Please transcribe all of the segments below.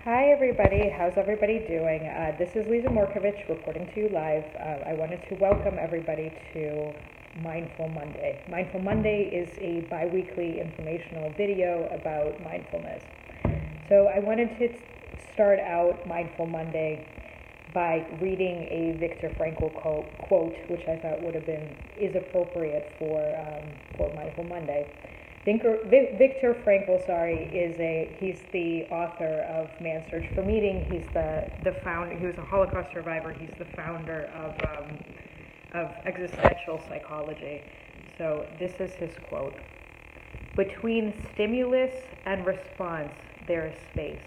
Hi everybody, how's everybody doing? This is Lisa Morkovich reporting to you live. I wanted to welcome everybody to Mindful Monday. Mindful Monday is a bi-weekly informational video about mindfulness. So I wanted to start out Mindful Monday by reading a Viktor Frankl quote, which I thought is appropriate for Mindful Monday. Viktor Frankl, he's the author of Man's Search for Meaning. He's the founder. He was a Holocaust survivor. He's the founder of existential psychology. So this is his quote: "Between stimulus and response, there is space.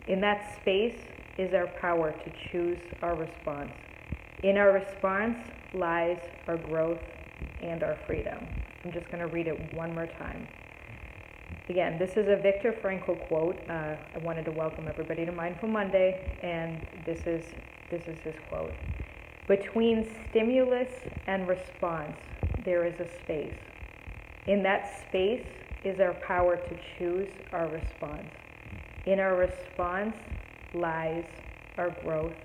In that space is our power to choose our response. In our response lies our growth and our freedom." I'm just going to read it one more time. Again, this is a Viktor Frankl quote. I wanted to welcome everybody to Mindful Monday, and this is his quote. "Between stimulus and response, there is a space. In that space is our power to choose our response. In our response lies our growth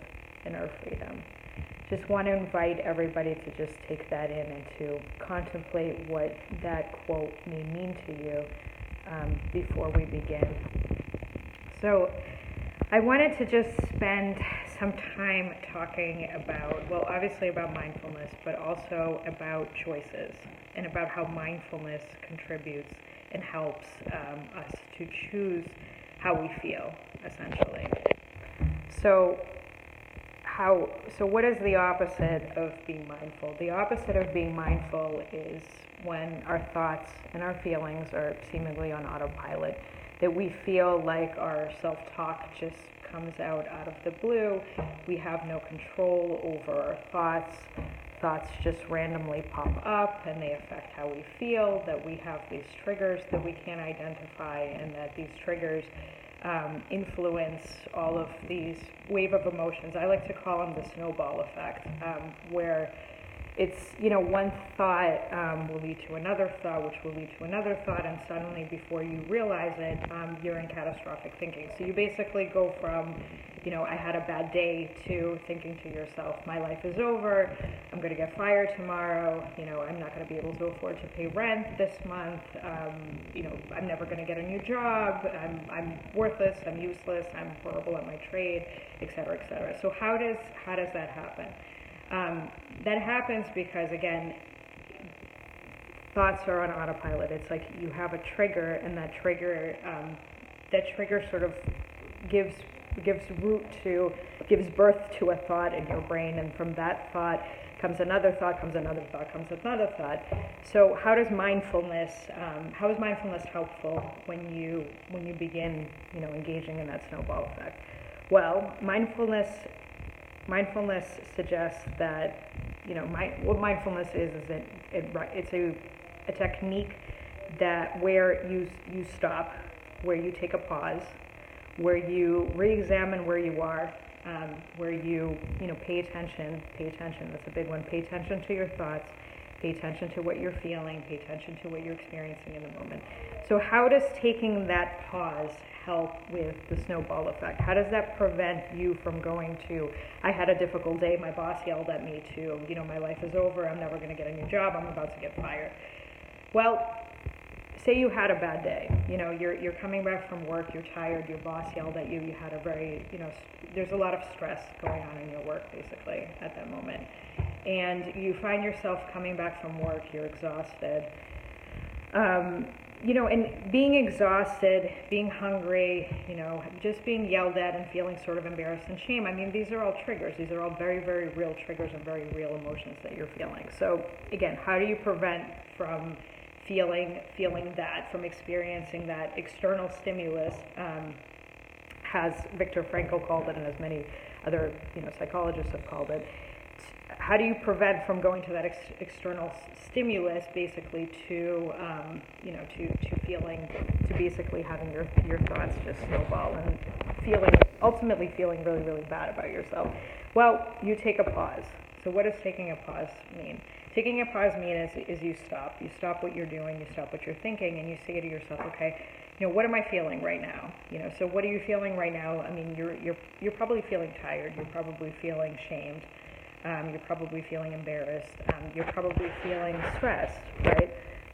and our freedom." Just want to invite everybody to just take that in and to contemplate what that quote may mean to you before we begin. So I wanted to just spend some time talking about, well, obviously about mindfulness, but also about choices and about how mindfulness contributes and helps us to choose how we feel, essentially. So what is the opposite of being mindful? The opposite of being mindful is when our thoughts and our feelings are seemingly on autopilot, that we feel like our self-talk just comes out of the blue. We have no control over our thoughts. Thoughts just randomly pop up and they affect how we feel, that we have these triggers that we can't identify, and that these triggers influence all of these wave of emotions. I like to call them the snowball effect, where it's, one thought will lead to another thought, which will lead to another thought, and suddenly, before you realize it, you're in catastrophic thinking. So you basically go from, I had a bad day, to thinking to yourself, my life is over, I'm going to get fired tomorrow, I'm not going to be able to afford to pay rent this month, I'm never going to get a new job, I'm worthless, I'm useless, I'm horrible at my trade, etc., etc. So how does that happen? That happens because, again, thoughts are on autopilot. It's like you have a trigger, and that trigger sort of gives birth to a thought in your brain, and from that thought comes another thought, comes another thought, comes another thought. So how is mindfulness helpful when you begin, engaging in that snowball effect? Well, mindfulness suggests that, what mindfulness is that it's a technique where you stop, where you take a pause, where you re-examine where you are, where you pay attention. That's a big one. Pay attention to your thoughts. Pay attention to what you're feeling. Pay attention to what you're experiencing in the moment. So how does taking that pause help with the snowball effect? How does that prevent you from going to, I had a difficult day, my boss yelled at me, to, my life is over, I'm never going to get a new job, I'm about to get fired? Well, say you had a bad day. You're coming back from work, you're tired, your boss yelled at you, you had a very, there's a lot of stress going on in your work, basically, at that moment. And you find yourself coming back from work, you're exhausted. And being exhausted, being hungry, just being yelled at and feeling sort of embarrassed and shame. I mean, these are all triggers. These are all very, very real triggers and very real emotions that you're feeling. So again, how do you prevent from feeling that, from experiencing that external stimulus, as Viktor Frankl called it, and as many other psychologists have called it? How do you prevent from going to that external stimulus, basically, to basically having your thoughts just snowball and ultimately feeling really, really bad about yourself? Well, you take a pause. So what does taking a pause mean? Taking a pause means is you stop. You stop what you're doing, you stop what you're thinking, and you say to yourself, okay, what am I feeling right now? So what are you feeling right now? I mean, you're probably feeling tired. You're probably feeling shamed. You're probably feeling embarrassed. You're probably feeling stressed, right?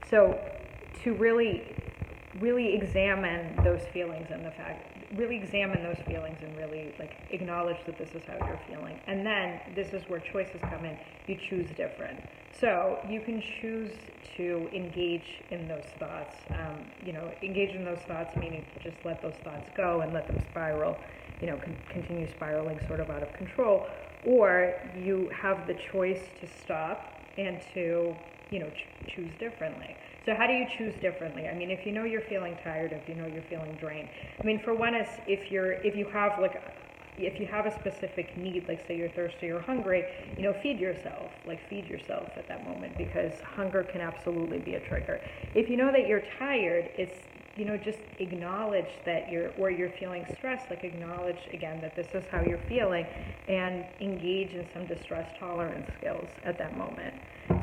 So to really examine those feelings and really acknowledge that this is how you're feeling. And then this is where choices come in. You choose different. So you can choose to engage in those thoughts. Engage in those thoughts, meaning to just let those thoughts go and let them spiral, continue spiraling sort of out of control. Or you have the choice to stop and to, choose differently. So how do you choose differently? I mean, if you're feeling tired, if you're feeling drained. I mean, for one is if you have a specific need, like say you're thirsty or hungry, feed yourself at that moment, because hunger can absolutely be a trigger. If you know that you're tired, it's, just acknowledge that you're feeling stressed, acknowledge again that this is how you're feeling, and engage in some distress tolerance skills at that moment.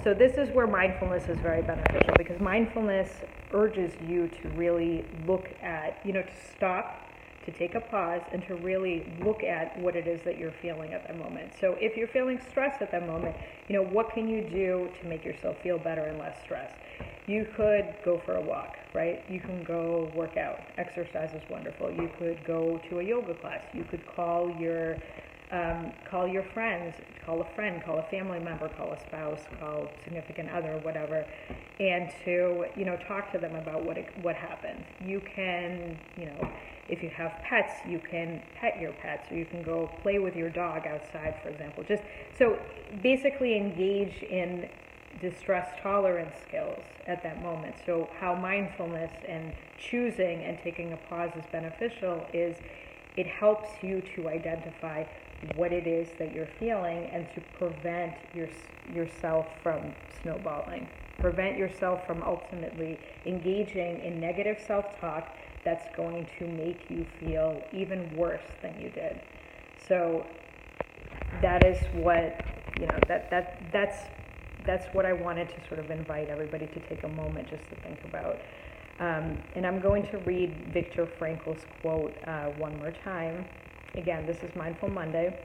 So this is where mindfulness is very beneficial, because mindfulness urges you to really look at, to stop, to take a pause, and to really look at what it is that you're feeling at that moment. So if you're feeling stressed at that moment, what can you do to make yourself feel better and less stressed? You could go for a walk, right? You can go work out. Exercise is wonderful. You could go to a yoga class. You could call your friends, call a friend, call a family member, call a spouse, call significant other, whatever, and to, talk to them about what happened. You can, if you have pets, you can pet your pets, or you can go play with your dog outside, for example. Just so basically engage in distress tolerance skills at that moment. So how mindfulness and choosing and taking a pause is beneficial is it helps you to identify what it is that you're feeling and to prevent yourself from snowballing. Prevent yourself from ultimately engaging in negative self-talk that's going to make you feel even worse than you did. So that is what, that's what I wanted to sort of invite everybody to take a moment just to think about. And I'm going to read Viktor Frankl's quote one more time. Again, this is Mindful Monday,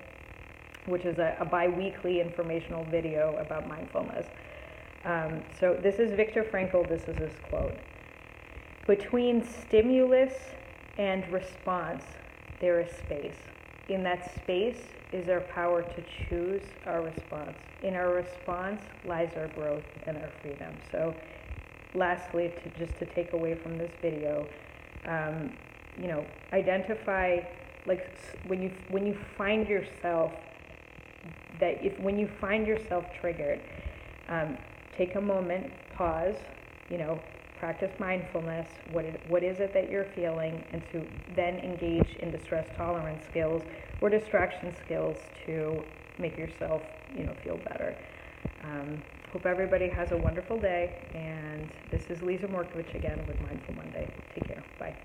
which is a bi-weekly informational video about mindfulness. So this is Viktor Frankl. This is his quote. Between stimulus and response, there is space. In that space is our power to choose our response. In our response lies our growth and our freedom. So lastly, to take away from this video, identify, when you find yourself triggered, take a moment, pause, practice mindfulness, what is it that you're feeling, and to then engage in distress tolerance skills or distraction skills to make yourself, feel better. Hope everybody has a wonderful day, and this is Lisa Morkovich again with Mindful Monday. Take care. Bye.